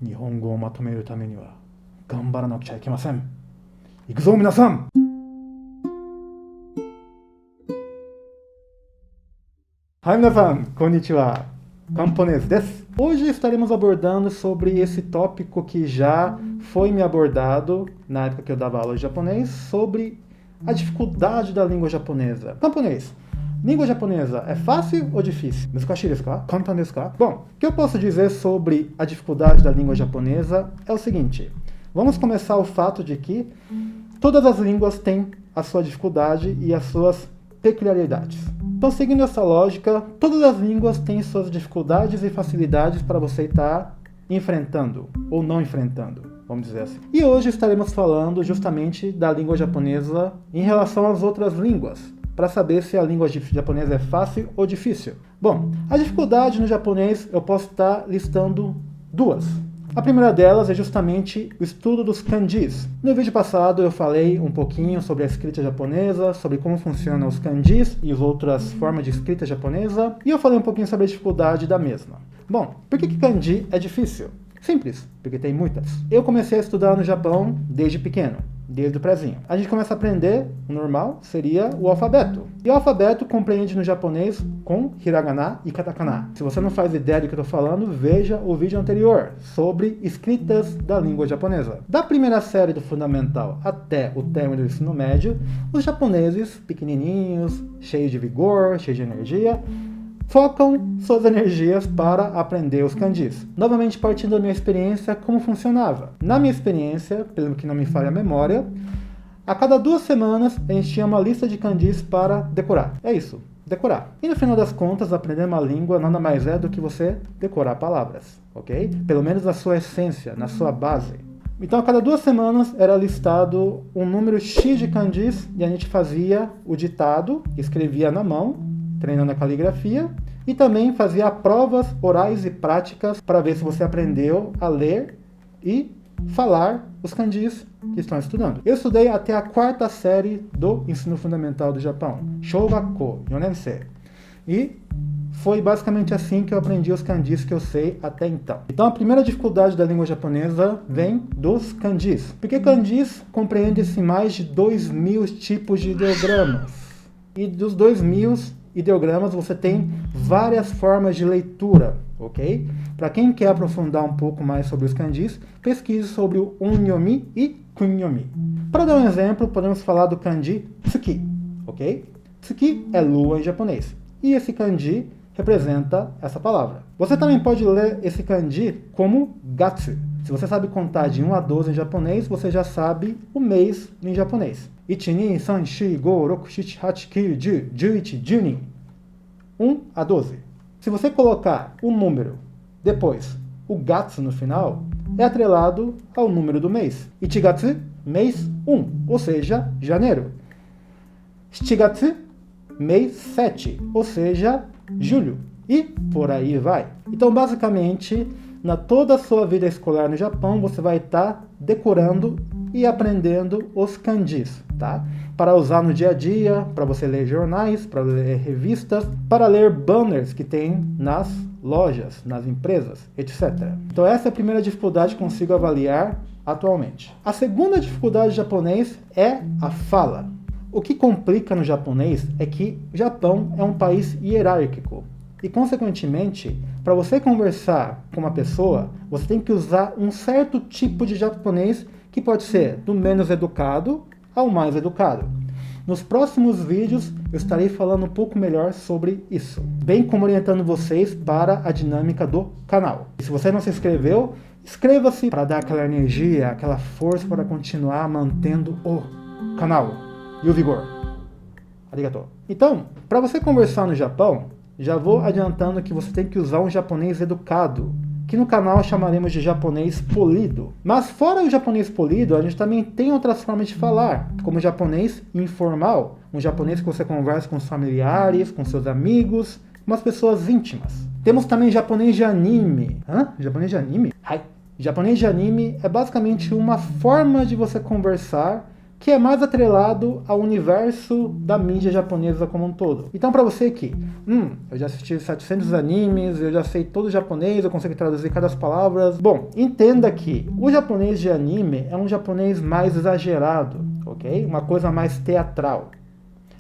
日本語をまとめるためには頑張らなくちゃいけません。行くぞ皆さん。Hi, Navan, konnichiwa. Camponês des. Hoje estaremos abordando sobre esse tópico que já foi me abordado na época que eu dava aula de japonês, sobre a dificuldade da língua japonesa. Camponês, língua japonesa é fácil ou difícil? Muskashi desu ka? Kantan desu ka? Bom, o que eu posso dizer sobre a dificuldade da língua japonesa é o seguinte. Vamos começar o fato de que todas as línguas têm a sua dificuldade e as suas peculiaridades. Então, seguindo essa lógica, todas as línguas têm suas dificuldades e facilidades para você estar enfrentando ou não enfrentando, vamos dizer assim. E hoje estaremos falando justamente da língua japonesa em relação às outras línguas, para saber se a língua japonesa é fácil ou difícil. Bom, a dificuldade no japonês eu posso estar listando duas. A primeira delas é justamente o estudo dos kanjis. No vídeo passado eu falei um pouquinho sobre a escrita japonesa, sobre como funcionam os kanjis e as outras formas de escrita japonesa, e eu falei um pouquinho sobre a dificuldade da mesma. Bom, por que kanji é difícil? Simples, porque tem muitas. Eu comecei a estudar no Japão desde pequeno, desde o prézinho. A gente começa a aprender, o normal seria o alfabeto. E o alfabeto compreende no japonês com hiragana e katakana. Se você não faz ideia do que eu estou falando, veja o vídeo anterior sobre escritas da língua japonesa. Da primeira série do fundamental até o término do ensino médio, os japoneses, pequenininhos, cheios de vigor, cheios de energia, focam suas energias para aprender os kanjis. Novamente, partindo da minha experiência, como funcionava. Na minha experiência, pelo que não me falha a memória, a cada 2 semanas a gente tinha uma lista de kanjis para decorar. É isso, decorar. E no final das contas, aprender uma língua nada mais é do que você decorar palavras, ok? Pelo menos na sua essência, na sua base. Então, a cada 2 semanas era listado um número X de kanjis e a gente fazia o ditado, escrevia na mão, treinando a caligrafia, e também fazia provas orais e práticas para ver se você aprendeu a ler e falar os kanjis que estão estudando. Eu estudei até a 4ª série do ensino fundamental do Japão, Shōgakkō 4年生, e foi basicamente assim que eu aprendi os kanjis que eu sei até então. Então a primeira dificuldade da língua japonesa vem dos kanjis, porque kanjis compreende-se mais de 2.000 tipos de ideogramas, e dos 2.000 ideogramas você tem várias formas de leitura, ok? Para quem quer aprofundar um pouco mais sobre os kanjis, pesquise sobre o onyomi e kunyomi. Para dar um exemplo, podemos falar do kanji tsuki, ok? Tsuki é lua em japonês, e esse kanji representa essa palavra. Você também pode ler esse kanji como gatsu. Se você sabe contar de 1 a 12 em japonês, você já sabe o mês em japonês. 1, 2, 3, 4, 5, 6, 7, 8, 9, 10, 11, 12. 1 a 12. Se você colocar o número, depois o gatsu no final, é atrelado ao número do mês. 1gatsu, mês 1, ou seja, janeiro. 7gatsu, mês 7, ou seja, julho. E por aí vai. Então, basicamente, na toda a sua vida escolar no Japão, você vai estar decorando e aprendendo os kanjis, tá? Para usar no dia a dia, para você ler jornais, para ler revistas, para ler banners que tem nas lojas, nas empresas, etc. Então essa é a primeira dificuldade que consigo avaliar atualmente. A segunda dificuldade do japonês é a fala. O que complica no japonês é que o Japão é um país hierárquico. E, consequentemente, para você conversar com uma pessoa, você tem que usar um certo tipo de japonês que pode ser do menos educado ao mais educado. Nos próximos vídeos eu estarei falando um pouco melhor sobre isso, bem como orientando vocês para a dinâmica do canal. E se você não se inscreveu, inscreva-se para dar aquela energia, aquela força para continuar mantendo o canal e o vigor. Arigatou. Então, para você conversar no Japão, já vou adiantando que você tem que usar um japonês educado, que no canal chamaremos de japonês polido. Mas fora o japonês polido, a gente também tem outras formas de falar, como o japonês informal, um japonês que você conversa com os familiares, com seus amigos, com as pessoas íntimas. Temos também japonês de anime. Japonês de anime? Japonês de anime é basicamente uma forma de você conversar que é mais atrelado ao universo da mídia japonesa como um todo. Então, para você que, eu já assisti 700 animes, eu já sei todo o japonês, eu consigo traduzir cada palavras. Bom, entenda que o japonês de anime é um japonês mais exagerado, ok? Uma coisa mais teatral.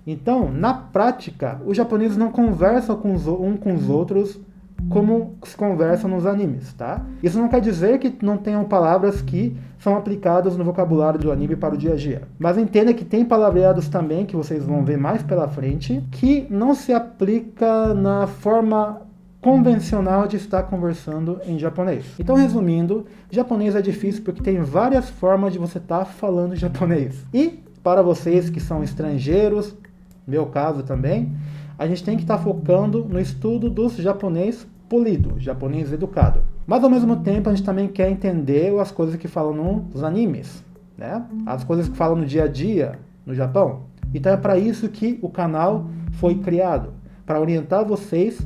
Então, na prática, os japoneses não conversam um com os outros como se conversam nos animes, tá? Isso não quer dizer que não tenham palavras que são aplicadas no vocabulário do anime para o dia a dia. Mas entenda que tem palavreados também, que vocês vão ver mais pela frente, que não se aplica na forma convencional de estar conversando em japonês. Então, resumindo, japonês é difícil porque tem várias formas de você estar falando japonês. E, para vocês que são estrangeiros, meu caso também, a gente tem que estar focando no estudo dos japonês polido, japonês educado. Mas ao mesmo tempo a gente também quer entender as coisas que falam nos animes, né? As coisas que falam no dia a dia no Japão. Então é para isso que o canal foi criado, para orientar vocês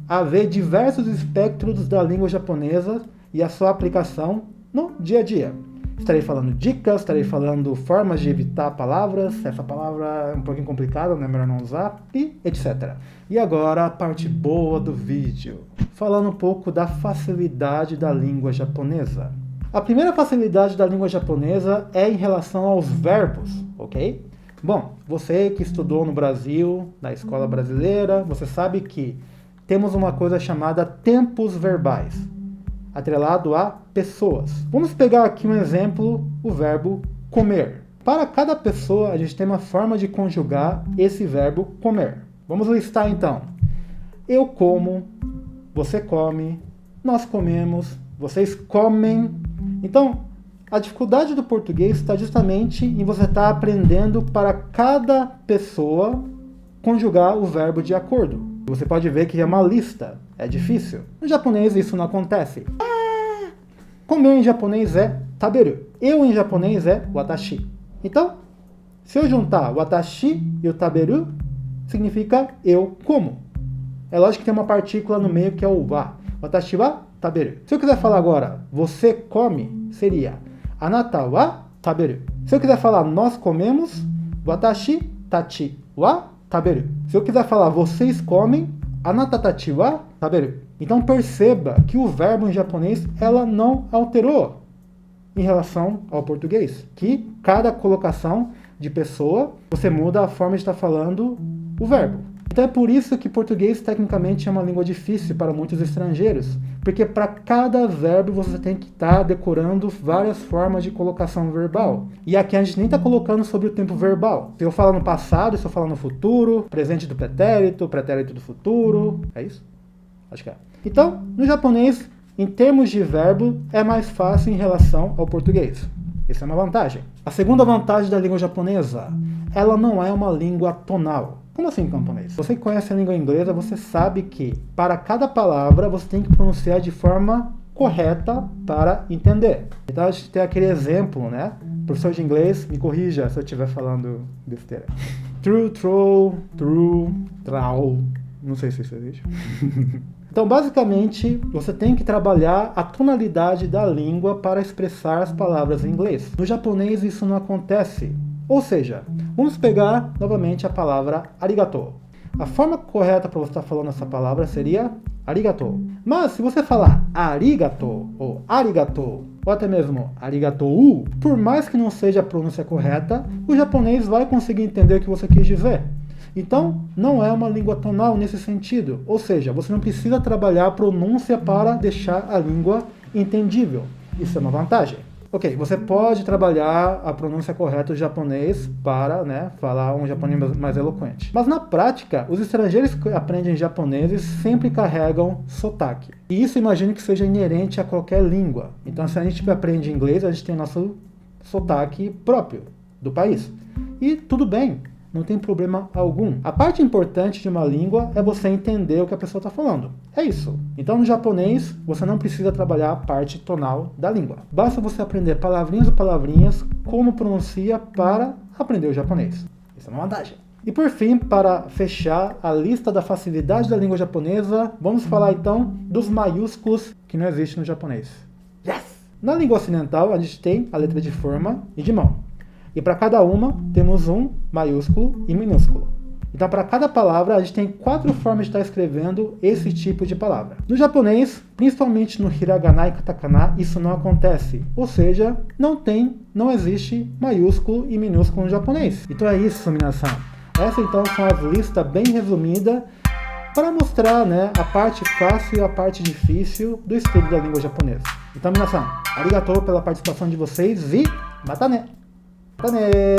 a ver diversos espectros da língua japonesa e a sua aplicação no dia a dia. Estarei falando dicas, estarei falando formas de evitar palavras, essa palavra é um pouquinho complicada, não é melhor não usar, e etc. E agora a parte boa do vídeo, falando um pouco da facilidade da língua japonesa. A primeira facilidade da língua japonesa é em relação aos verbos, ok? Bom, você que estudou no Brasil, na escola brasileira, você sabe que temos uma coisa chamada tempos verbais, atrelado a pessoas. Vamos pegar aqui um exemplo, o verbo comer. Para cada pessoa, a gente tem uma forma de conjugar esse verbo comer. Vamos listar então. Eu como, você come, nós comemos, vocês comem. Então, a dificuldade do português está justamente em você estar aprendendo para cada pessoa conjugar o verbo de acordo. Você pode ver que é uma lista, é difícil. No japonês isso não acontece. Comer em japonês é taberu. Eu em japonês é watashi. Então, se eu juntar watashi e o taberu, significa eu como. É lógico que tem uma partícula no meio que é o wa. Watashi wa taberu. Se eu quiser falar agora, você come, seria anata wa taberu. Se eu quiser falar nós comemos, watashi tachi wa taberu. Se eu quiser falar vocês comem, anata tachi wa taberu. Então perceba que o verbo em japonês ela não alterou em relação ao português. Que cada colocação de pessoa, você muda a forma de estar falando o verbo. Então é por isso que português tecnicamente é uma língua difícil para muitos estrangeiros. Porque para cada verbo você tem que estar decorando várias formas de colocação verbal. E aqui a gente nem está colocando sobre o tempo verbal. Se eu falar no passado, se eu falar no futuro, presente do pretérito, pretérito do futuro. É isso? Acho que é. Então, no japonês, em termos de verbo, é mais fácil em relação ao português. Essa é uma vantagem. A segunda vantagem da língua japonesa, ela não é uma língua tonal. Como assim, camponês? Você que conhece a língua inglesa, você sabe que para cada palavra você tem que pronunciar de forma correta para entender. Então a gente tem aquele exemplo, né? Professor de inglês, me corrija se eu estiver falando besteira. True, true, true, trau. Não sei se isso existe. Então, basicamente, você tem que trabalhar a tonalidade da língua para expressar as palavras em inglês. No japonês, isso não acontece. Ou seja, vamos pegar novamente a palavra arigato. A forma correta para você estar falando essa palavra seria arigato. Mas, se você falar arigato, ou arigato, ou até mesmo arigatou, por mais que não seja a pronúncia correta, o japonês vai conseguir entender o que você quis dizer. Então, não é uma língua tonal nesse sentido. Ou seja, você não precisa trabalhar a pronúncia para deixar a língua entendível. Isso é uma vantagem. Ok, você pode trabalhar a pronúncia correta do japonês para, falar um japonês mais eloquente. Mas na prática, os estrangeiros que aprendem japonês sempre carregam sotaque. E isso imagino que seja inerente a qualquer língua. Então, se a gente aprende inglês, a gente tem nosso sotaque próprio do país. E tudo bem. Não tem problema algum. A parte importante de uma língua é você entender o que a pessoa está falando. É isso. Então, no japonês, você não precisa trabalhar a parte tonal da língua. Basta você aprender palavrinhas ou palavrinhas, como pronuncia para aprender o japonês. Isso é uma vantagem. E por fim, para fechar a lista da facilidade da língua japonesa, vamos falar então dos maiúsculos que não existem no japonês. Yes! Na língua ocidental, a gente tem a letra de forma e de mão. E para cada uma, temos um maiúsculo e minúsculo. Então, para cada palavra, a gente tem 4 formas de estar escrevendo esse tipo de palavra. No japonês, principalmente no hiragana e katakana, isso não acontece. Ou seja, não existe maiúsculo e minúsculo no japonês. Então é isso, minasan. Essa então são as listas bem resumidas para mostrar, né, a parte fácil e a parte difícil do estudo da língua japonesa. Então, minasan, arigatou pela participação de vocês e matane! Matane!